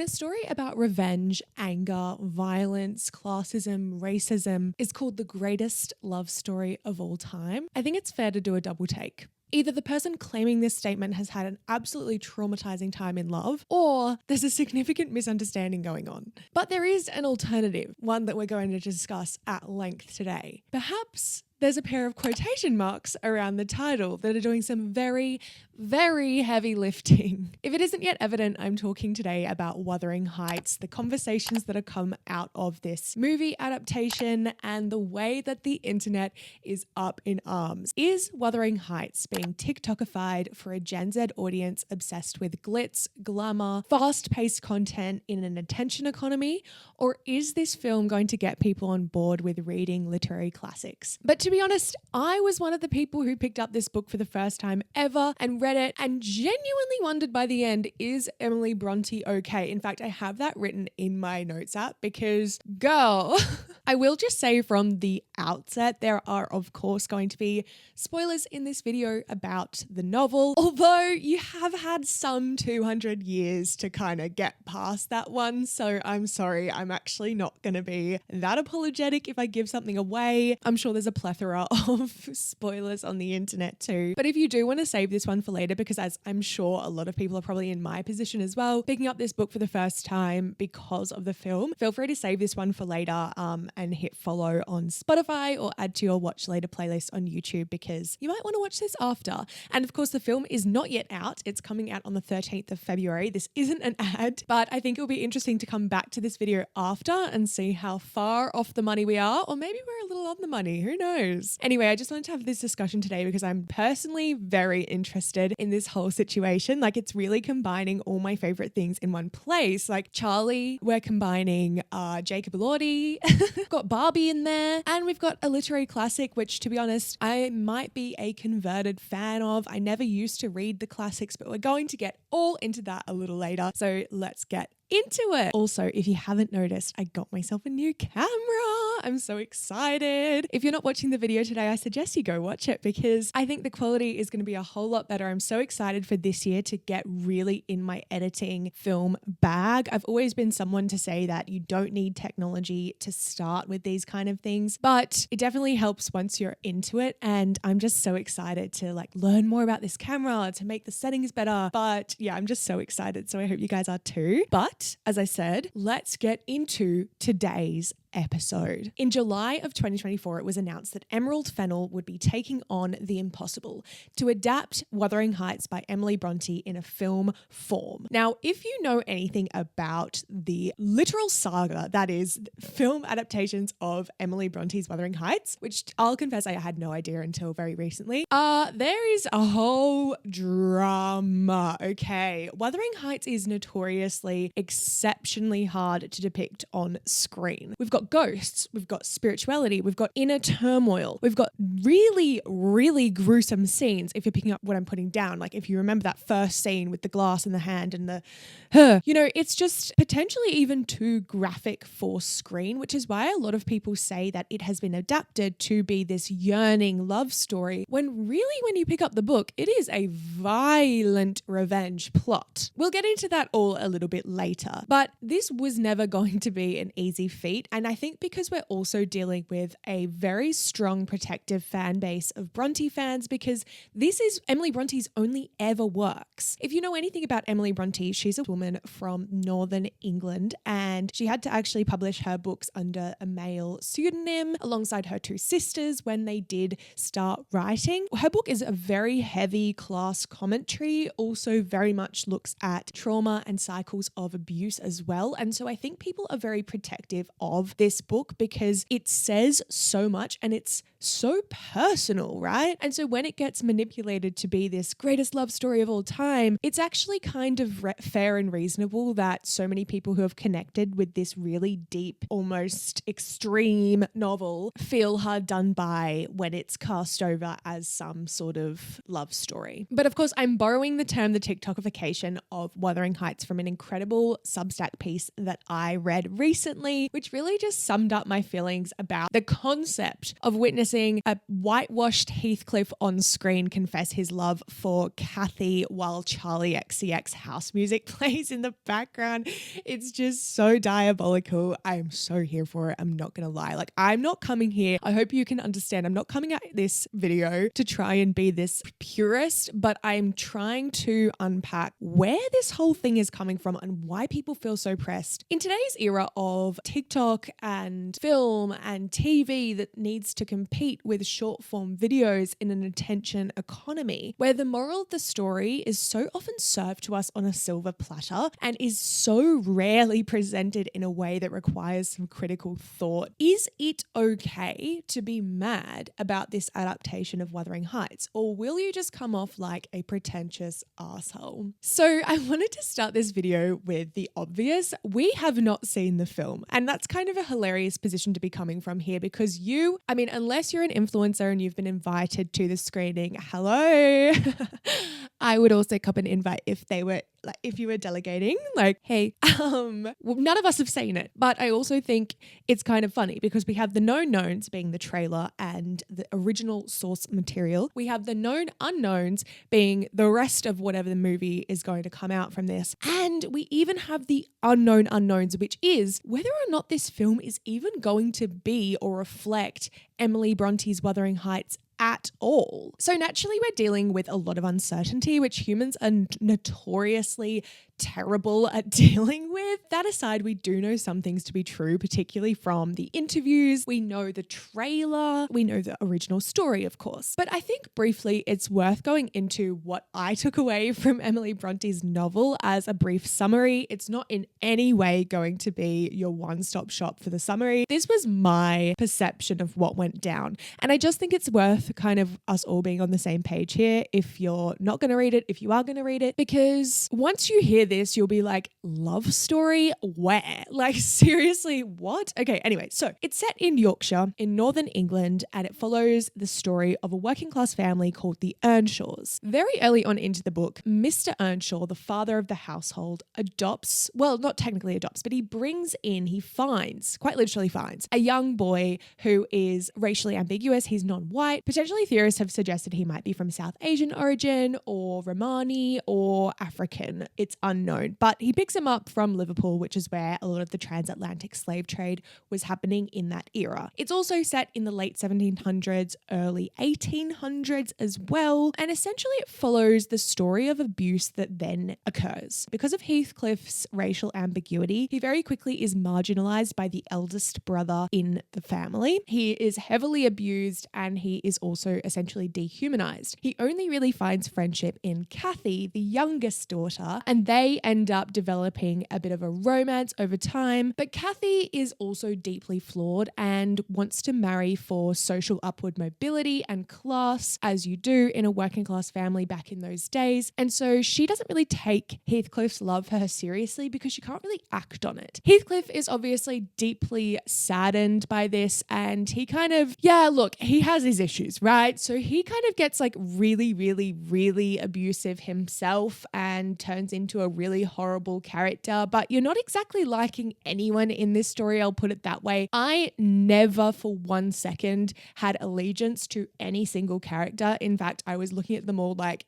When a story about revenge, anger, violence, classism, racism is called the greatest love story of all time, I think it's fair to do a double take. Either the person claiming this statement has had an absolutely traumatizing time in love, or there's a significant misunderstanding going on. But there is an alternative, one that we're going to discuss at length today. Perhaps there's a pair of quotation marks around the title that are doing some very, very heavy lifting. If it isn't yet evident, I'm talking today about Wuthering Heights, the conversations that have come out of this movie adaptation, and the way that the internet is up in arms. Is Wuthering Heights being TikTokified for a Gen Z audience obsessed with glitz, glamour, fast-paced content in an attention economy? Or is this film going to get people on board with reading literary classics? But to be honest, I was one of the people who picked up this book for the first time ever and read it and genuinely wondered by the end, is Emily Bronte okay? In fact, I have that written in my notes app because, girl, I will just say from the outset, there are of course going to be spoilers in this video about the novel, although you have had some 200 years to kind of get past that one. So I'm sorry, I'm actually not going to be that apologetic if I give something away. I'm sure there's a plethora of spoilers on the internet too. But if you do want to save this one for later, because as I'm sure a lot of people are probably in my position as well, picking up this book for the first time because of the film, feel free to save this one for later and hit follow on Spotify or add to your watch later playlist on YouTube because you might want to watch this after. And of course, the film is not yet out. It's coming out on the 13th of February. This isn't an ad, but I think it'll be interesting to come back to this video after and see how far off the money we are, or maybe we're a little on the money. Who knows? Anyway, I just wanted to have this discussion today because I'm personally very interested in this whole situation. Like, it's really combining all my favorite things in one place. Like Charlie, we're combining Jacob Elordi, got Barbie in there, and we've got a literary classic, which to be honest, I might be a converted fan of. I never used to read the classics, but we're going to get all into that a little later. So let's get into it. Also, if you haven't noticed, I got myself a new camera. I'm so excited. If you're not watching the video today, I suggest you go watch it because I think the quality is going to be a whole lot better. I'm so excited for this year to get really in my editing film bag. I've always been someone to say that you don't need technology to start with these kind of things, but it definitely helps once you're into it. And I'm just so excited to learn more about this camera, to make the settings better. But yeah, I'm just so excited. So I hope you guys are too. But as I said, let's get into today's episode. In July of 2024, it was announced that Emerald Fennell would be taking on the impossible to adapt Wuthering Heights by Emily Bronte in a film form. Now, if you know anything about the literal saga that is film adaptations of Emily Bronte's Wuthering Heights, which I'll confess I had no idea until very recently, there is a whole drama, okay? Wuthering Heights is notoriously exceptionally hard to depict on screen. We've got ghosts, we've got spirituality, we've got inner turmoil, we've got really, really gruesome scenes. If you're picking up what I'm putting down, like if you remember that first scene with the glass in the hand and it's just potentially even too graphic for screen, which is why a lot of people say that it has been adapted to be this yearning love story, when really when you pick up the book, it is a violent revenge plot. We'll get into that all a little bit later, but this was never going to be an easy feat. And I think because we're also dealing with a very strong protective fan base of Bronte fans, because this is Emily Bronte's only ever works. If you know anything about Emily Bronte, she's a woman from Northern England and she had to actually publish her books under a male pseudonym alongside her two sisters when they did start writing. Her book is a very heavy class commentary, also very much looks at trauma and cycles of abuse as well. And so I think people are very protective of this book because it says so much and it's so personal, right? And so when it gets manipulated to be this greatest love story of all time, it's actually kind of fair and reasonable that so many people who have connected with this really deep, almost extreme novel feel hard done by when it's cast over as some sort of love story. But of course, I'm borrowing the term the TikTokification of Wuthering Heights from an incredible Substack piece that I read recently, which really just just summed up my feelings about the concept of witnessing a whitewashed Heathcliff on screen confess his love for Kathy while Charlie XCX house music plays in the background. It's just so diabolical. I am so here for it. I'm not going to lie. Like, I'm not coming here. I hope you can understand. I'm not coming at this video to try and be this purist, but I'm trying to unpack where this whole thing is coming from and why people feel so pressed. In today's era of TikTok and film and TV that needs to compete with short form videos in an attention economy, where the moral of the story is so often served to us on a silver platter and is so rarely presented in a way that requires some critical thought, is it okay to be mad about this adaptation of Wuthering Heights, or will you just come off like a pretentious asshole? So I wanted to start this video with the obvious. We have not seen the film, and that's kind of a hilarious position to be coming from here because unless you're an influencer and you've been invited to the screening, hello. I would also cop an invite if you were delegating, like, hey, none of us have seen it, but I also think it's kind of funny because we have the known knowns being the trailer and the original source material. We have the known unknowns being the rest of whatever the movie is going to come out from this. And we even have the unknown unknowns, which is whether or not this film is even going to be or reflect Emily Bronte's Wuthering Heights at all. So naturally, we're dealing with a lot of uncertainty, which humans are notoriously terrible at dealing with. That aside, we do know some things to be true, particularly from the interviews. We know the trailer. We know the original story, of course. But I think briefly, it's worth going into what I took away from Emily Bronte's novel as a brief summary. It's not in any way going to be your one-stop shop for the summary. This was my perception of what went down. And I just think it's worth kind of us all being on the same page here. If you're not going to read it, if you are going to read it, because once you hear this, you'll be like, love story? Where? Like, seriously, what? Okay, anyway, so it's set in Yorkshire in northern England, and it follows the story of a working class family called the Earnshaws. Very early on into the book, Mr. Earnshaw, the father of the household, not technically adopts, but he finds, quite literally finds, a young boy who is racially ambiguous. He's non-white. Potentially theorists have suggested he might be from South Asian origin or Romani or African. It's unknown, but he picks him up from Liverpool, which is where a lot of the transatlantic slave trade was happening in that era. It's also set in the late 1700s, early 1800s as well, and essentially it follows the story of abuse that then occurs. Because of Heathcliff's racial ambiguity, he very quickly is marginalized by the eldest brother in the family. He is heavily abused and he is also essentially dehumanized. He only really finds friendship in Kathy, the youngest daughter, and they end up developing a bit of a romance over time. But Kathy is also deeply flawed and wants to marry for social upward mobility and class, as you do in a working class family back in those days. And so she doesn't really take Heathcliff's love for her seriously because she can't really act on it. Heathcliff is obviously deeply saddened by this, and he he has his issues, right? So he kind of gets like really, really, really abusive himself and turns into a really horrible character. But you're not exactly liking anyone in this story, I'll put it that way. I never for 1 second had allegiance to any single character. In fact, I was looking at them all like,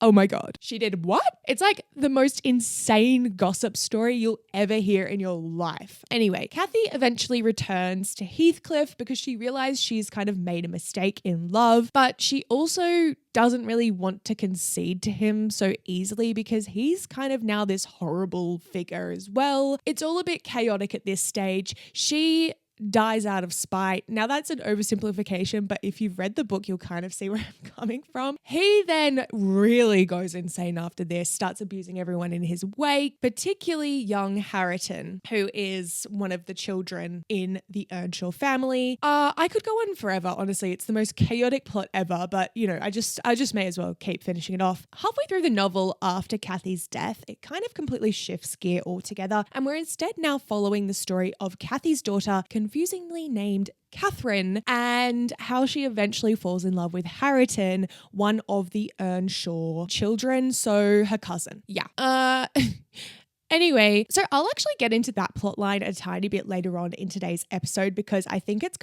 oh my God, she did what? It's like the most insane gossip story you'll ever hear in your life. Anyway, Kathy eventually returns to Heathcliff because she realized she's kind of made a mistake in love, but she also doesn't really want to concede to him so easily because he's kind of now this horrible figure as well. It's all a bit chaotic at this stage. She dies out of spite. Now that's an oversimplification, but if you've read the book, you'll kind of see where I'm coming from. He then really goes insane after this, starts abusing everyone in his wake, particularly young Harriton, who is one of the children in the Earnshaw family. I could go on forever, honestly. It's the most chaotic plot ever, but I just may as well keep finishing it off. Halfway through the novel, after Kathy's death, it kind of completely shifts gear altogether, and we're instead now following the story of Kathy's daughter, confusingly named Catherine, and how she eventually falls in love with Harriton, one of the Earnshaw children, so her cousin. Yeah. Anyway, so I'll actually get into that plotline a tiny bit later on in today's episode because I think it's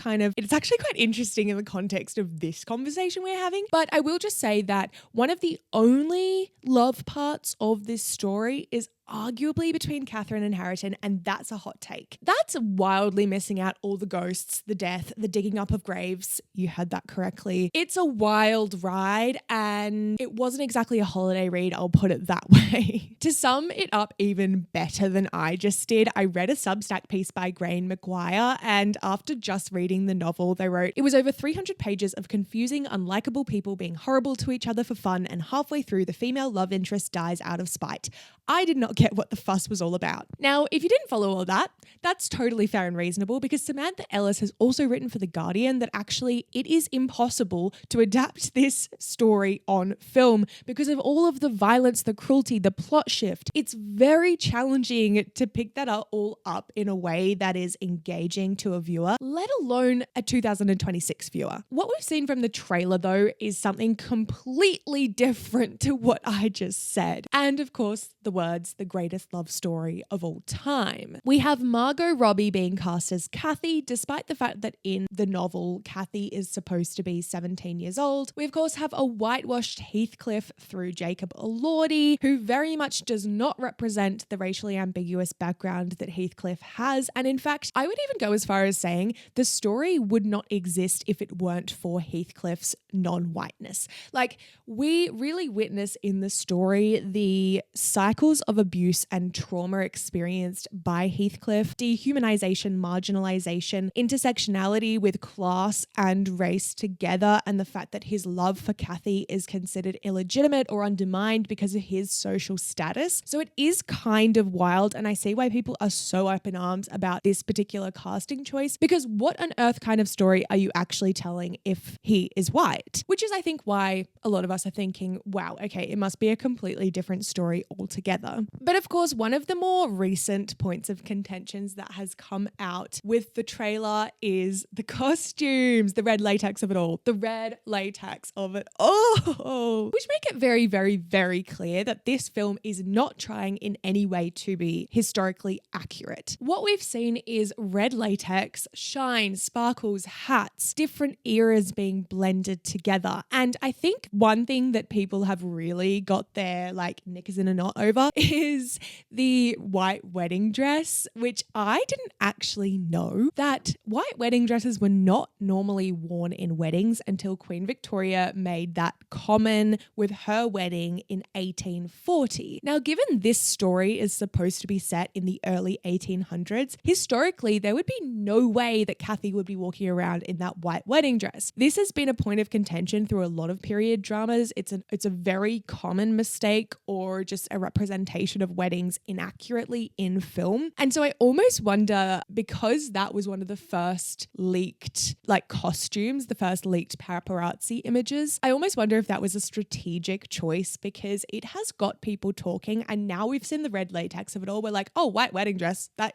actually quite interesting in the context of this conversation we're having. But I will just say that one of the only love parts of this story is arguably between Catherine and Harriton, and that's a hot take. That's wildly missing out all the ghosts, the death, the digging up of graves. You heard that correctly. It's a wild ride, and it wasn't exactly a holiday read, I'll put it that way. To sum it up even better than I just did, I read a Substack piece by Grain McGuire, and after just reading the novel, they wrote, it was over 300 pages of confusing, unlikable people being horrible to each other for fun, and halfway through, the female love interest dies out of spite. I did not get what the fuss was all about. Now, if you didn't follow all that, that's totally fair and reasonable because Samantha Ellis has also written for The Guardian that actually it is impossible to adapt this story on film because of all of the violence, the cruelty, the plot shift. It's very challenging to pick that all up in a way that is engaging to a viewer, let alone a 2026 viewer. What we've seen from the trailer, though, is something completely different to what I just said. And of course, the words, the greatest love story of all time. We have Margot Robbie being cast as Kathy, despite the fact that in the novel, Kathy is supposed to be 17 years old. We, of course, have a whitewashed Heathcliff through Jacob Elordi, who very much does not represent the racially ambiguous background that Heathcliff has. And in fact, I would even go as far as saying the story would not exist if it weren't for Heathcliff's non-whiteness. Like, we really witness in the story the cycles of abuse and trauma experienced by Heathcliff, dehumanization, marginalization, intersectionality with class and race together, and the fact that his love for Kathy is considered illegitimate or undermined because of his social status. So it is kind of wild, and I see why people are so up in arms about this particular casting choice, because what on earth kind of story are you actually telling if he is white? Which is, I think, why a lot of us are thinking, wow, okay, it must be a completely different story altogether. But of course, one of the more recent points of contentions that has come out with the trailer is the costumes, the red latex of it all, which make it very, very, very clear that this film is not trying in any way to be historically accurate. What we've seen is red latex, shine, sparkles, hats, different eras being blended together. And I think one thing that people have really got their knickers in a knot over is the white wedding dress, which I didn't actually know that white wedding dresses were not normally worn in weddings until Queen Victoria made that common with her wedding in 1840. Now, given this story is supposed to be set in the early 1800s, historically, there would be no way that Kathy would be walking around in that white wedding dress. This has been a point of contention through a lot of period dramas. It's a very common mistake or just a representation of weddings inaccurately in film. And so I almost wonder, because that was one of the first leaked costumes, the first leaked paparazzi images, I almost wonder if that was a strategic choice because it has got people talking, and now we've seen the red latex of it all. We're like, oh, white wedding dress, that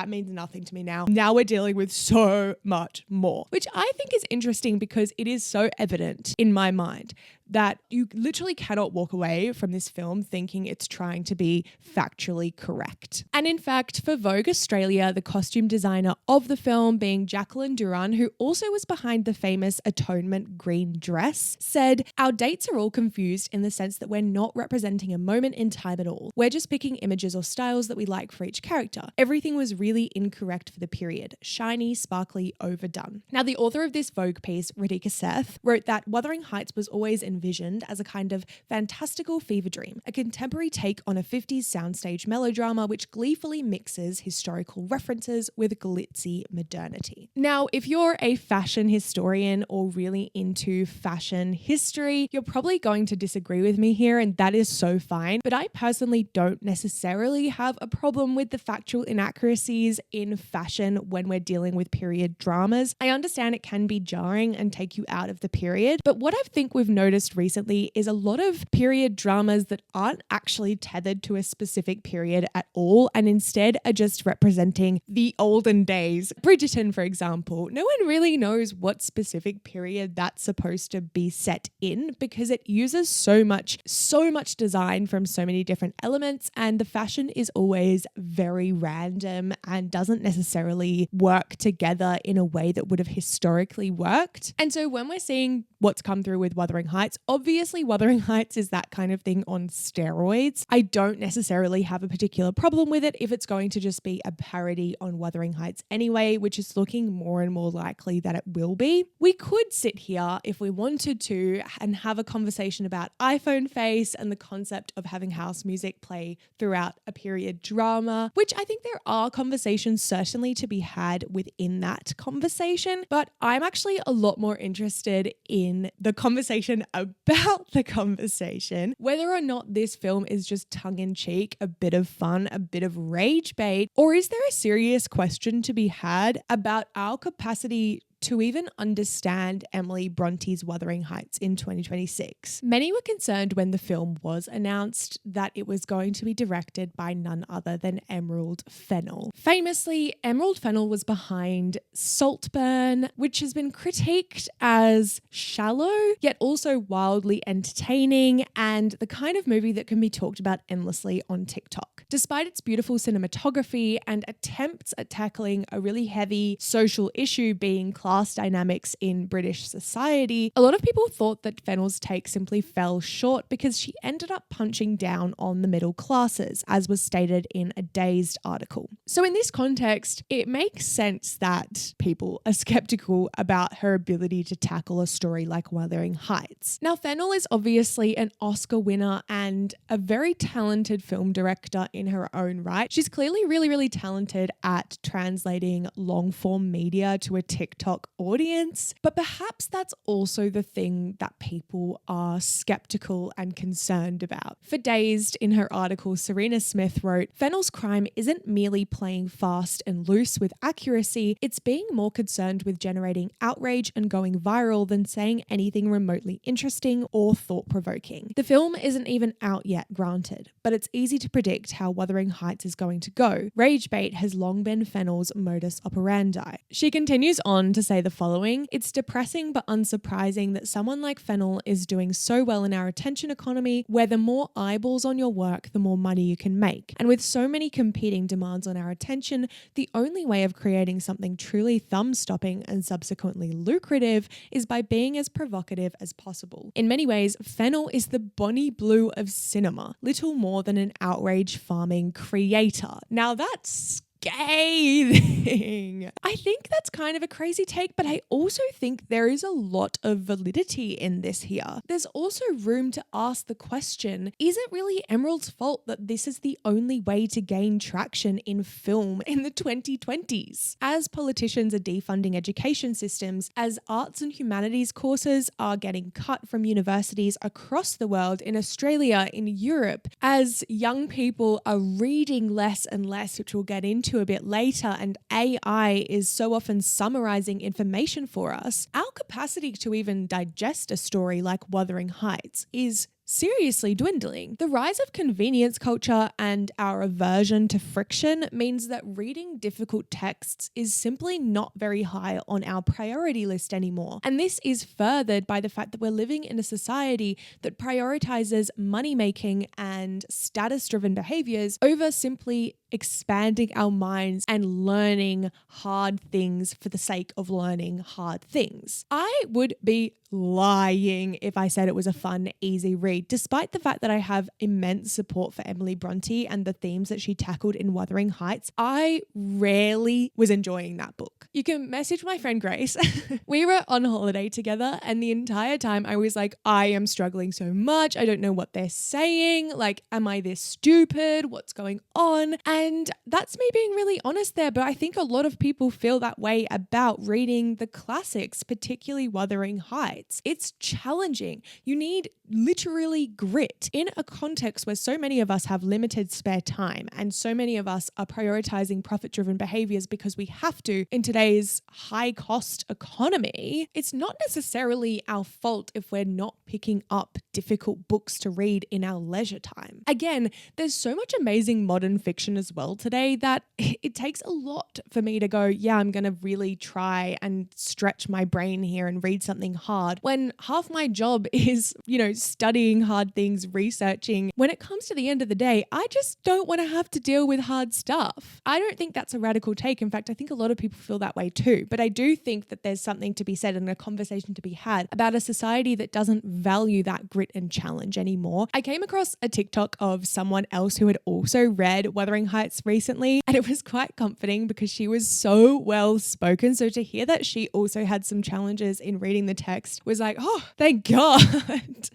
means nothing to me now. Now we're dealing with so much more, which I think is interesting because it is so evident in my mind that you literally cannot walk away from this film thinking it's trying to be factually correct. And in fact, for Vogue Australia, the costume designer of the film, being Jacqueline Duran, who also was behind the famous Atonement green dress, said, "Our dates are all confused in the sense that we're not representing a moment in time at all. We're just picking images or styles that we like for each character. Everything was really incorrect for the period. Shiny, sparkly, overdone." Now, the author of this Vogue piece, Radhika Seth, wrote that Wuthering Heights was always envisioned as a kind of fantastical fever dream, a contemporary take on a 50s soundstage melodrama which gleefully mixes historical references with glitzy modernity. Now, if you're a fashion historian or really into fashion history, you're probably going to disagree with me here, and that is so fine. But I personally don't necessarily have a problem with the factual inaccuracies in fashion when we're dealing with period dramas. I understand it can be jarring and take you out of the period, but what I think we've noticed noticed recently is a lot of period dramas that aren't actually tethered to a specific period at all and instead are just representing the olden days. Bridgerton, for example, no one really knows what specific period that's supposed to be set in because it uses so much design from so many different elements, and the fashion is always very random and doesn't necessarily work together in a way that would have historically worked. And so when we're seeing what's come through with Wuthering Heights, obviously Wuthering Heights is that kind of thing on steroids. I don't necessarily have a particular problem with it if it's going to just be a parody on Wuthering Heights anyway, which is looking more and more likely that it will be. We could sit here if we wanted to and have a conversation about iPhone face and the concept of having house music play throughout a period drama, which I think there are conversations certainly to be had within that conversation, but I'm actually a lot more interested in the conversation about the conversation, whether or not this film is just tongue-in-cheek, a bit of fun, a bit of rage bait, or is there a serious question to be had about our capacity to even understand Emily Bronte's Wuthering Heights in 2026. Many were concerned when the film was announced that it was going to be directed by none other than Emerald Fennell. Famously, Emerald Fennell was behind Saltburn, which has been critiqued as shallow, yet also wildly entertaining, and the kind of movie that can be talked about endlessly on TikTok. Despite its beautiful cinematography and attempts at tackling a really heavy social issue being class dynamics in British society, a lot of people thought that Fennell's take simply fell short because she ended up punching down on the middle classes, as was stated in a Dazed article. So in this context, it makes sense that people are skeptical about her ability to tackle a story like Wuthering Heights. Now, Fennell is obviously an Oscar winner and a very talented film director in her own right. She's clearly really talented at translating long-form media to a TikTok audience, but perhaps that's also the thing that people are skeptical and concerned about. For Dazed, in her article, Serena Smith wrote, "Fennell's crime isn't merely playing fast and loose with accuracy, it's being more concerned with generating outrage and going viral than saying anything remotely interesting or thought-provoking. The film isn't even out yet, granted, but it's easy to predict how Wuthering Heights is going to go. Rage bait has long been Fennell's modus operandi." She continues on to say the following, "It's depressing but unsurprising that someone like Fennell is doing so well in our attention economy, where the more eyeballs on your work, the more money you can make. And with so many competing demands on our attention, the only way of creating something truly thumb-stopping and subsequently lucrative is by being as provocative as possible. In many ways, Fennell is the Bonnie Blue of cinema, little more than an outrage farming creator." Now that's scathing. I think that's kind of a crazy take, but I also think there is a lot of validity in this here. There's also room to ask the question, is it really Emerald's fault that this is the only way to gain traction in film in the 2020s? As politicians are defunding education systems, as arts and humanities courses are getting cut from universities across the world, in Australia, in Europe, as young people are reading less and less, which we'll get into a bit later, and AI is so often summarizing information for us, our capacity to even digest a story like Wuthering Heights is seriously dwindling. The rise of convenience culture and our aversion to friction means that reading difficult texts is simply not very high on our priority list anymore. And this is furthered by the fact that we're living in a society that prioritizes money-making and status-driven behaviors over simply expanding our minds and learning hard things for the sake of learning hard things. I would be lying if I said it was a fun, easy read, despite the fact that I have immense support for Emily Bronte and the themes that she tackled in Wuthering Heights. I rarely was enjoying that book. You can message my friend Grace. We were on holiday together, and the entire time I was like, I am struggling so much. I don't know what they're saying. Like, am I this stupid? What's going on? And that's me being really honest there, but I think a lot of people feel that way about reading the classics, particularly Wuthering Heights. It's challenging. You need literally grit in a context where so many of us have limited spare time and so many of us are prioritizing profit-driven behaviors because we have to in today's today's high cost economy, it's not necessarily our fault if we're not picking up difficult books to read in our leisure time. Again, there's so much amazing modern fiction as well today that it takes a lot for me to go, yeah, I'm going to really try and stretch my brain here and read something hard when half my job is, studying hard things, researching. When it comes to the end of the day, I just don't want to have to deal with hard stuff. I don't think that's a radical take. In fact, I think a lot of people feel that way too. But I do think that there's something to be said and a conversation to be had about a society that doesn't value that grit and challenge anymore. I came across a TikTok of someone else who had also read Wuthering Heights recently, and it was quite comforting because she was so well spoken. So to hear that she also had some challenges in reading the text was like, oh, thank God.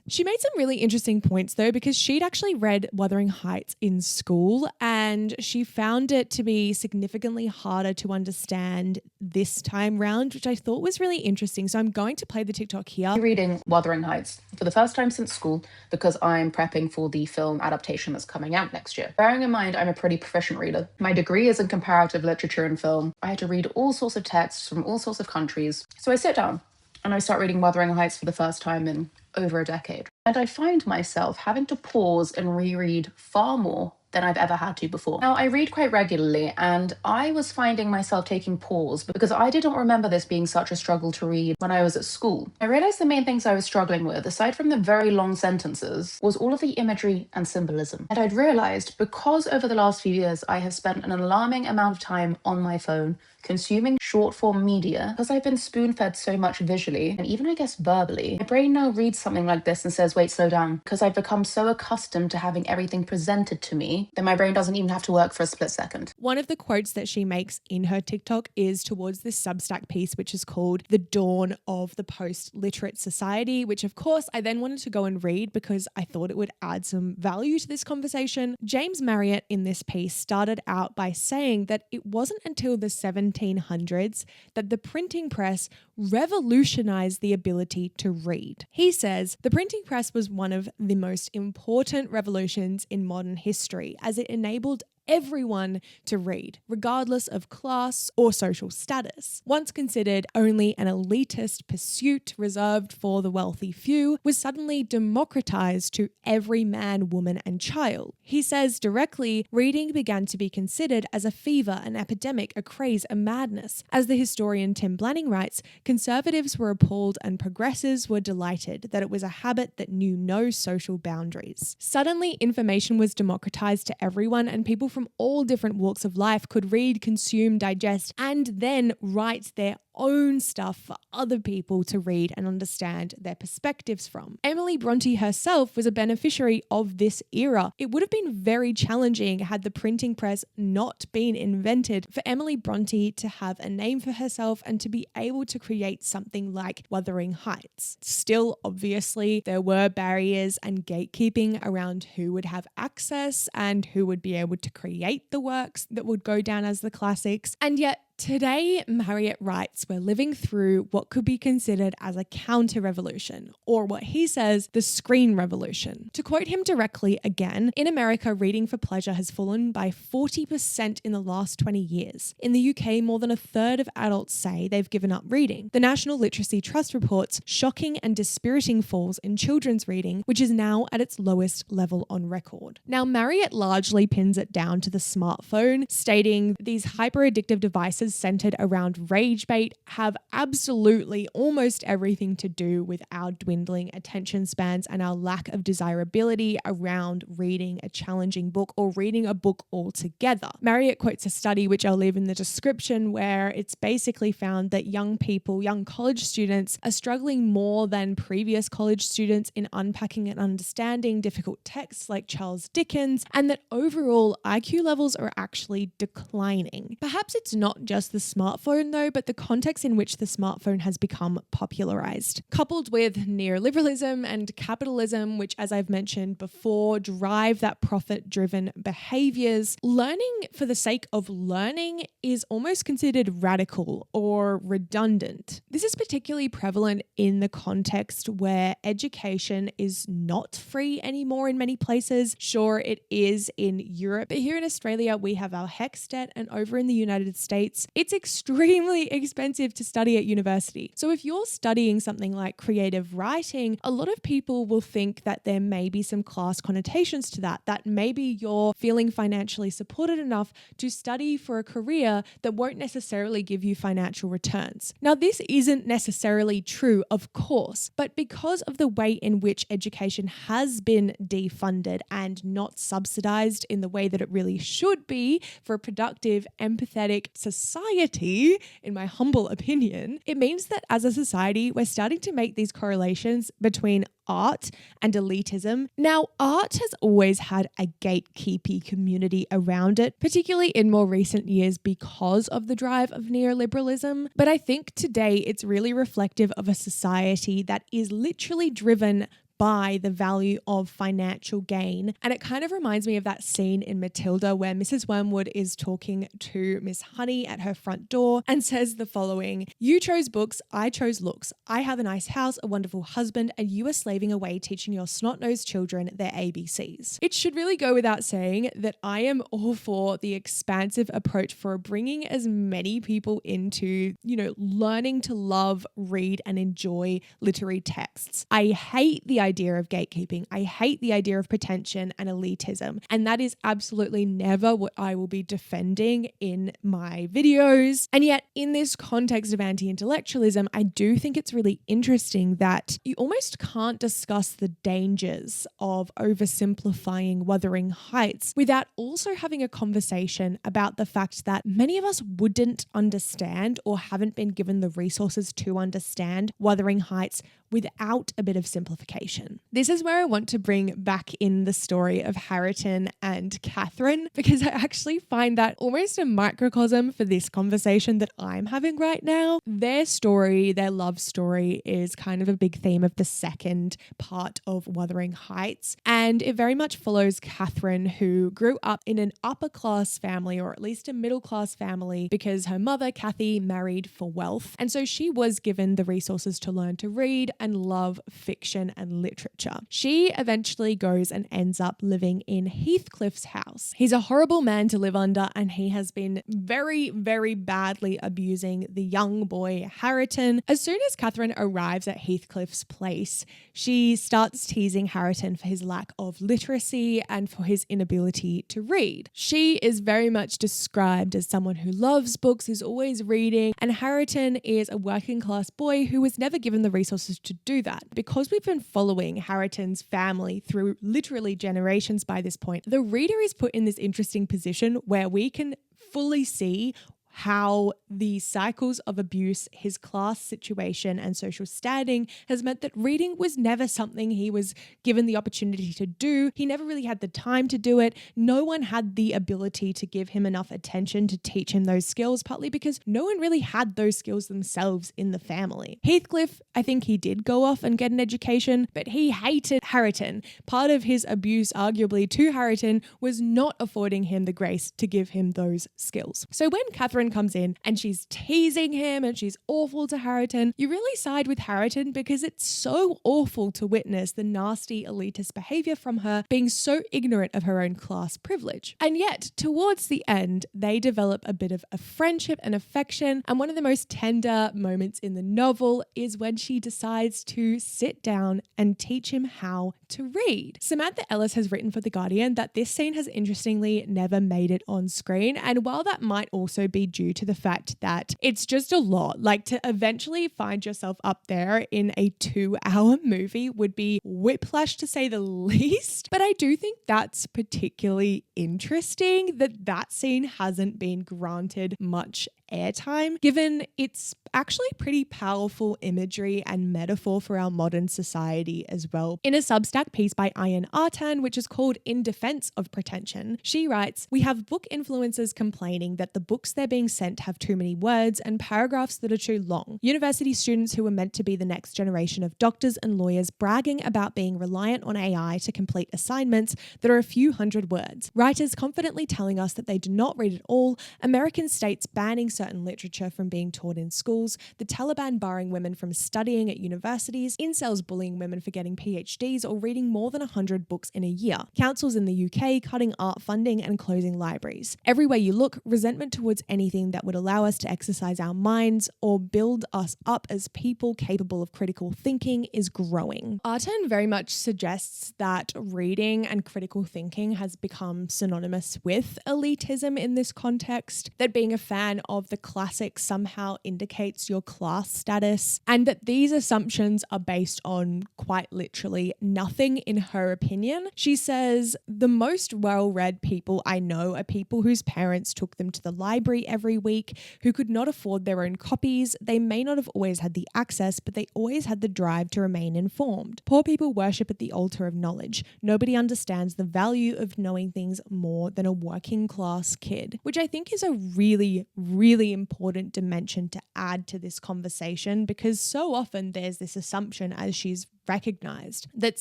She made some really interesting points though, because she'd actually read Wuthering Heights in school and she found it to be significantly harder to understand this time round, which I thought was really interesting. So I'm going to play the TikTok here. Reading Wuthering Heights for the first time since school because I'm prepping for the film adaptation that's coming out next year. Bearing in mind I'm a pretty proficient reader. My degree is in comparative literature and film. I had to read all sorts of texts from all sorts of countries. So I sit down and I start reading Wuthering Heights for the first time in over a decade. And I find myself having to pause and reread far more than I've ever had to before. Now, I read quite regularly, and I was finding myself taking pause because I didn't remember this being such a struggle to read when I was at school. I realized the main things I was struggling with, aside from the very long sentences, was all of the imagery and symbolism. And I'd realized because over the last few years, I have spent an alarming amount of time on my phone consuming short form media, because I've been spoon fed so much visually and even I guess verbally, my brain now reads something like this and says, wait, slow down, because I've become so accustomed to having everything presented to me that my brain doesn't even have to work for a split second. One of the quotes that she makes in her TikTok is towards this Substack piece, which is called The Dawn of the Post-Literate Society, which of course I then wanted to go and read because I thought it would add some value to this conversation. James Marriott in this piece started out by saying that it wasn't until the 1700s that the printing press revolutionized the ability to read. He says the printing press was one of the most important revolutions in modern history, as it enabled everyone to read, regardless of class or social status. Once considered only an elitist pursuit reserved for the wealthy few, was suddenly democratized to every man, woman, and child. He says directly, reading began to be considered as a fever, an epidemic, a craze, a madness. As the historian Tim Blanning writes, conservatives were appalled and progressives were delighted that it was a habit that knew no social boundaries. Suddenly, information was democratized to everyone, and people from all different walks of life could read, consume, digest, and then write their own stuff for other people to read and understand their perspectives from. Emily Bronte herself was a beneficiary of this era. It would have been very challenging had the printing press not been invented for Emily Bronte to have a name for herself and to be able to create something like Wuthering Heights. Still, obviously, there were barriers and gatekeeping around who would have access and who would be able to create the works that would go down as the classics. And yet, today, Marriott writes, we're living through what could be considered as a counter-revolution, or what he says, the screen revolution. To quote him directly again, in America, reading for pleasure has fallen by 40% in the last 20 years. In the UK, more than a third of adults say they've given up reading. The National Literacy Trust reports shocking and dispiriting falls in children's reading, which is now at its lowest level on record. Now, Marriott largely pins it down to the smartphone, stating these hyper-addictive devices centered around rage bait have absolutely almost everything to do with our dwindling attention spans and our lack of desirability around reading a challenging book or reading a book altogether. Marriott quotes a study, which I'll leave in the description, where it's basically found that young people, young college students, are struggling more than previous college students in unpacking and understanding difficult texts like Charles Dickens, and that overall IQ levels are actually declining. Perhaps it's not just the smartphone though, but the context in which the smartphone has become popularized. Coupled with neoliberalism and capitalism, which as I've mentioned before, drive that profit-driven behaviors, learning for the sake of learning is almost considered radical or redundant. This is particularly prevalent in the context where education is not free anymore in many places. Sure, it is in Europe, but here in Australia, we have our HECS debt, and over in the United States, it's extremely expensive to study at university. So if you're studying something like creative writing, a lot of people will think that there may be some class connotations to that maybe you're feeling financially supported enough to study for a career that won't necessarily give you financial returns. Now, this isn't necessarily true, of course, but because of the way in which education has been defunded and not subsidized in the way that it really should be for a productive, empathetic society, in my humble opinion, it means that as a society, we're starting to make these correlations between art and elitism. Now, art has always had a gatekeepy community around it, particularly in more recent years because of the drive of neoliberalism. But I think today it's really reflective of a society that is literally driven by the value of financial gain. And it kind of reminds me of that scene in Matilda where Mrs. Wormwood is talking to Miss Honey at her front door and says the following: "You chose books, I chose looks. I have a nice house, a wonderful husband, and you are slaving away teaching your snot-nosed children their ABCs. It should really go without saying that I am all for the expansive approach for bringing as many people into, learning to love, read, and enjoy literary texts. I hate the idea of gatekeeping. I hate the idea of pretension and elitism. And that is absolutely never what I will be defending in my videos. And yet, in this context of anti-intellectualism, I do think it's really interesting that you almost can't discuss the dangers of oversimplifying Wuthering Heights without also having a conversation about the fact that many of us wouldn't understand or haven't been given the resources to understand Wuthering Heights without a bit of simplification. This is where I want to bring back in the story of Harriton and Catherine, because I actually find that almost a microcosm for this conversation that I'm having right now. Their story, their love story, is kind of a big theme of the second part of Wuthering Heights. And it very much follows Catherine, who grew up in an upper class family, or at least a middle class family, because her mother, Kathy, married for wealth. And so she was given the resources to learn to read and love fiction and literature. She eventually goes and ends up living in Heathcliff's house. He's a horrible man to live under, and he has been very, very badly abusing the young boy Harriton. As soon as Catherine arrives at Heathcliff's place, she starts teasing Harriton for his lack of literacy and for his inability to read. She is very much described as someone who loves books, who's always reading, and Harriton is a working class boy who was never given the resources to do that. Because we've been following Harriton's family through literally generations by this point, the reader is put in this interesting position where we can fully see how the cycles of abuse, his class situation, and social standing has meant that reading was never something he was given the opportunity to do. He never really had the time to do it. No one had the ability to give him enough attention to teach him those skills, partly because no one really had those skills themselves in the family. Heathcliff, I think he did go off and get an education, but he hated Harriton. Part of his abuse, arguably, to Harriton was not affording him the grace to give him those skills. So when Catherine comes in and she's teasing him and she's awful to Harriton, you really side with Harriton because it's so awful to witness the nasty elitist behavior from her, being so ignorant of her own class privilege. And yet, towards the end, they develop a bit of a friendship and affection, and one of the most tender moments in the novel is when she decides to sit down and teach him how to read. Samantha Ellis has written for The Guardian that this scene has interestingly never made it on screen, and while that might also be due to the fact that it's just a lot, like to eventually find yourself up there in a 2-hour movie would be whiplash to say the least. But I do think that's particularly interesting that scene hasn't been granted much airtime, given its actually pretty powerful imagery and metaphor for our modern society as well. In a Substack piece by Ayan Artan, which is called In Defense of Pretension, she writes, "We have book influencers complaining that the books they're being sent have too many words and paragraphs that are too long. University students who are meant to be the next generation of doctors and lawyers bragging about being reliant on AI to complete assignments that are a few hundred words. Writers confidently telling us that they do not read at all. American states banning certain literature from being taught in schools, the Taliban barring women from studying at universities, incels bullying women for getting PhDs or reading more than 100 books in a year, councils in the UK cutting art funding and closing libraries. Everywhere you look, resentment towards anything that would allow us to exercise our minds or build us up as people capable of critical thinking is growing. Arten very much suggests that reading and critical thinking has become synonymous with elitism in this context, that being a fan of the classics somehow indicates your class status, and that these assumptions are based on quite literally nothing in her opinion. She says, the most well-read people I know are people whose parents took them to the library every week, who could not afford their own copies. They may not have always had the access, but they always had the drive to remain informed. Poor people worship at the altar of knowledge. Nobody understands the value of knowing things more than a working class kid, which I think is a really, really important dimension to add to this conversation, because so often there's this assumption, as she's recognized, that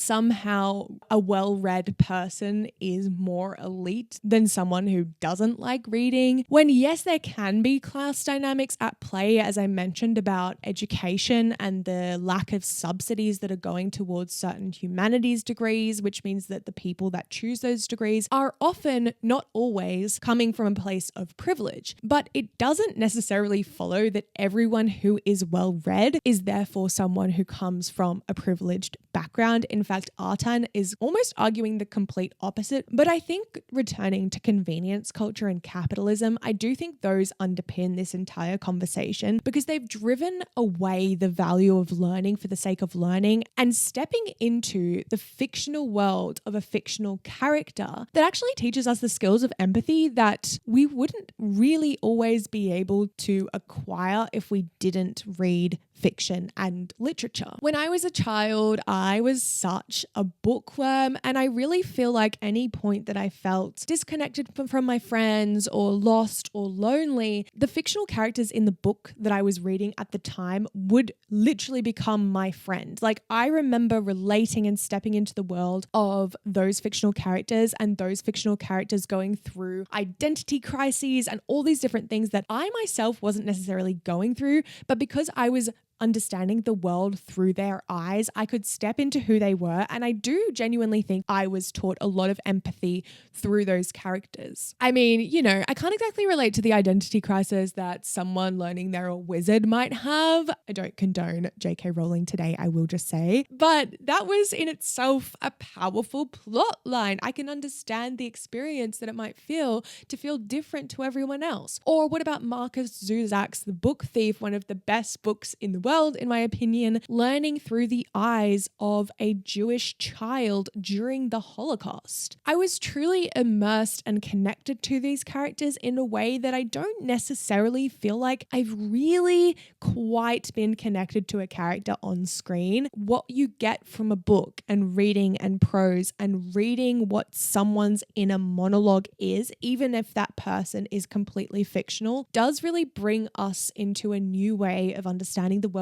somehow a well-read person is more elite than someone who doesn't like reading, when yes, there can be class dynamics at play, as I mentioned about education and the lack of subsidies that are going towards certain humanities degrees, which means that the people that choose those degrees are often, not always, coming from a place of privilege. But it doesn't necessarily follow that everyone who is well-read is therefore someone who comes from a privileged background. In fact, Artan is almost arguing the complete opposite. But I think returning to convenience culture and capitalism, I do think those underpin this entire conversation, because they've driven away the value of learning for the sake of learning and stepping into the fictional world of a fictional character that actually teaches us the skills of empathy that we wouldn't really always be able to acquire if we didn't read fiction and literature. When I was a child, I was such a bookworm, and I really feel like any point that I felt disconnected from my friends or lost or lonely, the fictional characters in the book that I was reading at the time would literally become my friend. Like, I remember relating and stepping into the world of those fictional characters, and those fictional characters going through identity crises and all these different things that I myself wasn't necessarily going through, but because I was understanding the world through their eyes, I could step into who they were. And I do genuinely think I was taught a lot of empathy through those characters. I mean, you know, I can't exactly relate to the identity crisis that someone learning they're a wizard might have. I don't condone J.K. Rowling today, I will just say. But that was in itself a powerful plot line. I can understand the experience that it might feel to feel different to everyone else. Or what about Marcus Zuzak's The Book Thief, one of the best books in the world, in my opinion, learning through the eyes of a Jewish child during the Holocaust. I was truly immersed and connected to these characters in a way that I don't necessarily feel like I've really quite been connected to a character on screen. What you get from a book and reading and prose and reading what someone's inner monologue is, even if that person is completely fictional, does really bring us into a new way of understanding the world,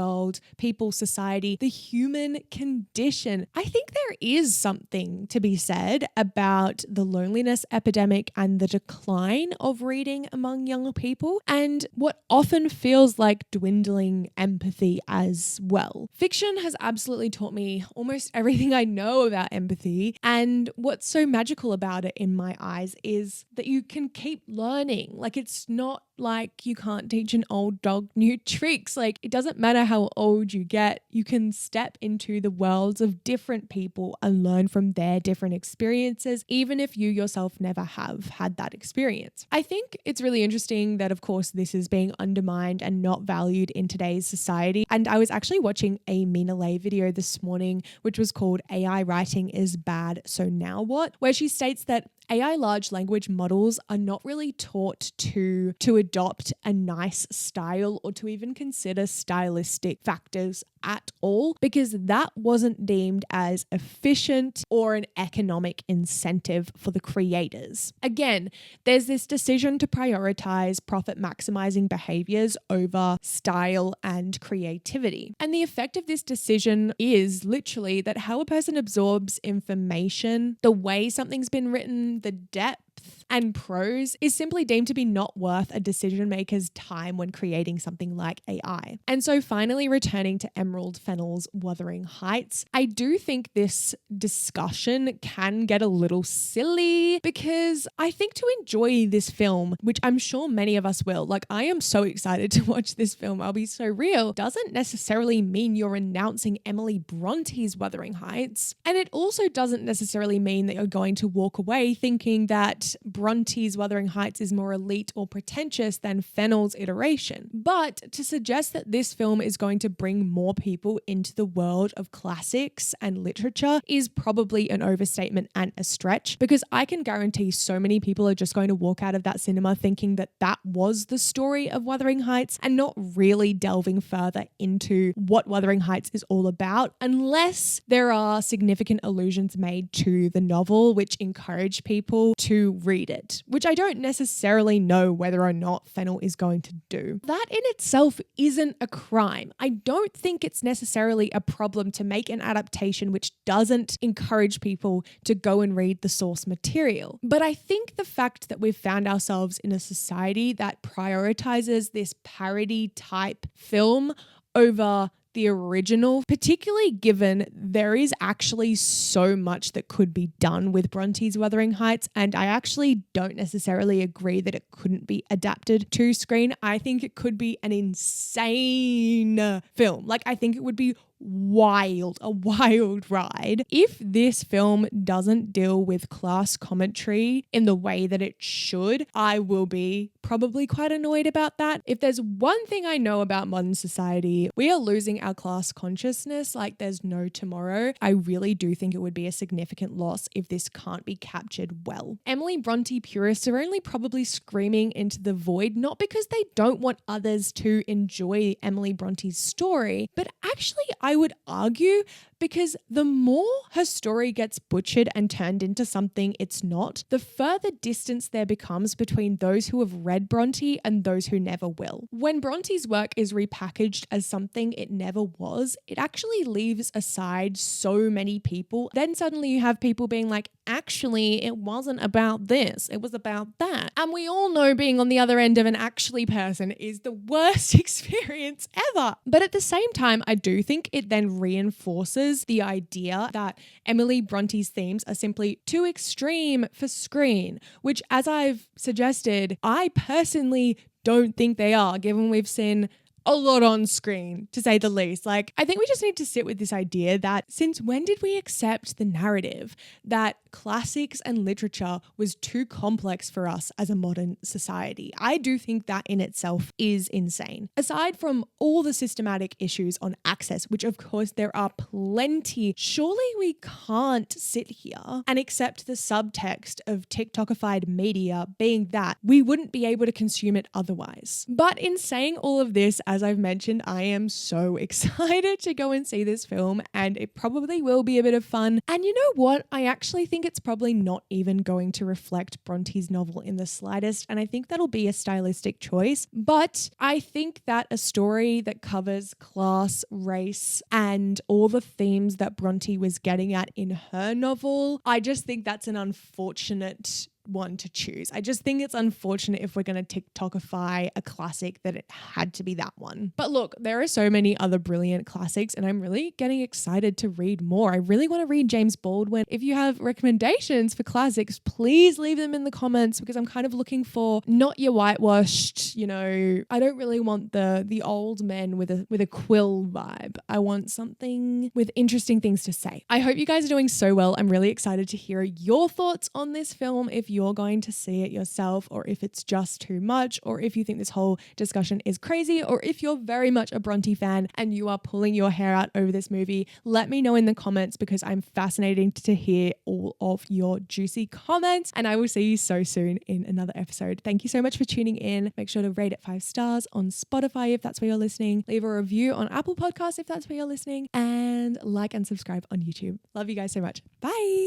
people, society, the human condition. I think there is something to be said about the loneliness epidemic and the decline of reading among young people, and what often feels like dwindling empathy as well. Fiction has absolutely taught me almost everything I know about empathy, and what's so magical about it in my eyes is that you can keep learning. Like, it's not like you can't teach an old dog new tricks. Like, it doesn't matter how old you get, you can step into the worlds of different people and learn from their different experiences, even if you yourself never have had that experience. I think it's really interesting that, of course, this is being undermined and not valued in today's society. And I was actually watching a Mina Lay video this morning, which was called AI Writing is Bad, So Now What?, where she states that AI large language models are not really taught to adopt a nice style or to even consider stylistic factors at all, because that wasn't deemed as efficient or an economic incentive for the creators. Again, there's this decision to prioritize profit maximizing behaviors over style and creativity. And the effect of this decision is literally that how a person absorbs information, the way something's been written, the depth depth and prose is simply deemed to be not worth a decision maker's time when creating something like AI. And so finally returning to Emerald Fennell's Wuthering Heights, I do think this discussion can get a little silly because I think to enjoy this film, which I'm sure many of us will, like I am so excited to watch this film, I'll be so real, doesn't necessarily mean you're renouncing Emily Bronte's Wuthering Heights. And it also doesn't necessarily mean that you're going to walk away thinking that Bronte's Wuthering Heights is more elite or pretentious than Fennell's iteration. But to suggest that this film is going to bring more people into the world of classics and literature is probably an overstatement and a stretch, because I can guarantee so many people are just going to walk out of that cinema thinking that that was the story of Wuthering Heights and not really delving further into what Wuthering Heights is all about, unless there are significant allusions made to the novel which encourage people to read it, which I don't necessarily know whether or not Fennell is going to do. That in itself isn't a crime. I don't think it's necessarily a problem to make an adaptation which doesn't encourage people to go and read the source material. But I think the fact that we've found ourselves in a society that prioritizes this parody type film over the original, particularly given there is actually so much that could be done with Bronte's Wuthering Heights, and I actually don't necessarily agree that it couldn't be adapted to screen. I think it could be an insane film. Like, I think it would be a wild ride. If this film doesn't deal with class commentary in the way that it should, I will be probably quite annoyed about that. If there's one thing I know about modern society, we are losing our class consciousness like there's no tomorrow. I really do think it would be a significant loss if this can't be captured well. Emily Bronte purists are only probably screaming into the void, not because they don't want others to enjoy Emily Bronte's story, but actually I would argue because the more her story gets butchered and turned into something it's not, the further distance there becomes between those who have read Bronte and those who never will. When Bronte's work is repackaged as something it never was, it actually leaves aside so many people. Then suddenly you have people being like, actually, it wasn't about this, it was about that. And we all know being on the other end of an actually person is the worst experience ever. But at the same time, I do think it then reinforces the idea that Emily Bronte's themes are simply too extreme for screen, which, as I've suggested, I personally don't think they are, given we've seen a lot on screen, to say the least. Like, I think we just need to sit with this idea that since when did we accept the narrative that classics and literature was too complex for us as a modern society? I do think that in itself is insane. Aside from all the systematic issues on access, which of course there are plenty, surely we can't sit here and accept the subtext of TikTokified media being that we wouldn't be able to consume it otherwise. But in saying all of this, as I've mentioned, I am so excited to go and see this film, and it probably will be a bit of fun. And you know what? I actually think it's probably not even going to reflect Bronte's novel in the slightest, and I think that'll be a stylistic choice. But I think that a story that covers class, race, and all the themes that Bronte was getting at in her novel, I just think that's an unfortunate one to choose. I just think it's unfortunate if we're going to TikTokify a classic that it had to be that one. But look, there are so many other brilliant classics and I'm really getting excited to read more. I really want to read James Baldwin. If you have recommendations for classics, please leave them in the comments, because I'm kind of looking for not your whitewashed, I don't really want the old men with a quill vibe. I want something with interesting things to say. I hope you guys are doing so well. I'm really excited to hear your thoughts on this film, if you're going to see it yourself, or if it's just too much, or if you think this whole discussion is crazy, or if you're very much a Bronte fan and you are pulling your hair out over this movie. Let me know in the comments, because I'm fascinated to hear all of your juicy comments, and I will see you so soon in another episode. Thank you so much for tuning in. Make sure to rate it 5 stars on Spotify if that's where you're listening. Leave a review on Apple Podcasts if that's where you're listening, and like and subscribe on YouTube. Love you guys so much. Bye.